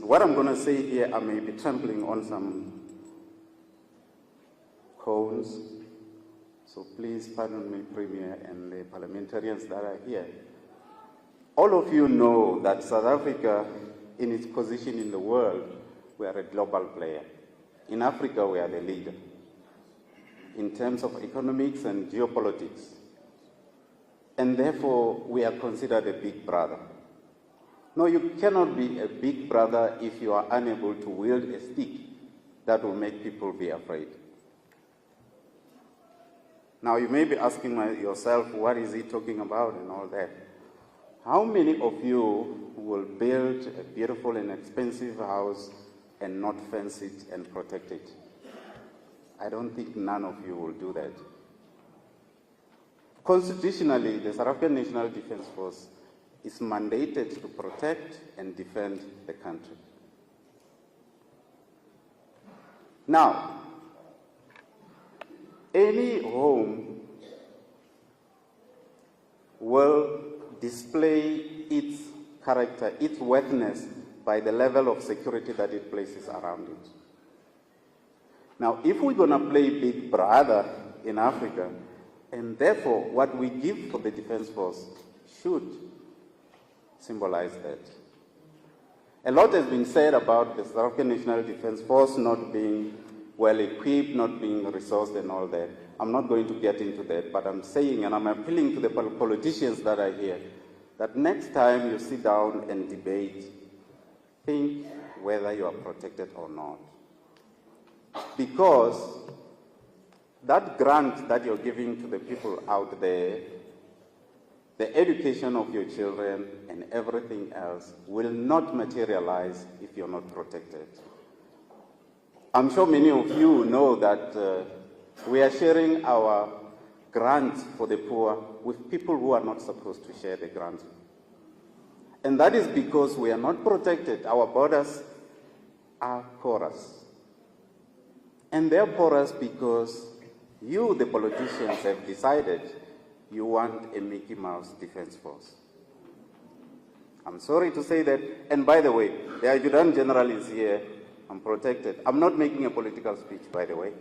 what I'm going to say here, I may be trampling on some cones, so please pardon me, Premier, and the parliamentarians that are here. All of you know that South Africa, in its position in the world, we are a global player. In Africa, we are the leader in terms of economics and geopolitics. And therefore, we are considered a big brother. No, you cannot be a big brother if you are unable to wield a stick that will make people be afraid. Now, you may be asking yourself, what is he talking about and all that? How many of you will build a beautiful and expensive house and not fence it and protect it? I don't think none of you will do that. Constitutionally, the South African National Defence Force is mandated to protect and defend the country. Now, any home will display its character, its worthiness, by the level of security that it places around it. Now, if we're going to play big brother in Africa, and therefore what we give for the Defence Force should symbolize that. A lot has been said about the South African National Defence Force not being well equipped, not being resourced and all that. I'm not going to get into that, but I'm saying, and I'm appealing to the politicians that are here, that next time you sit down and debate, think whether you are protected or not. Because that grant that you're giving to the people out there, the education of your children and everything else will not materialize if you're not protected. I'm sure many of you know that we are sharing our grants for the poor with people who are not supposed to share the grants. And that is because we are not protected. Our borders are porous. And they're porous because you, the politicians, have decided you want a Mickey Mouse Defence Force. I'm sorry to say that. And by the way, the Adjutant General is here. I'm protected. I'm not making a political speech, by the way.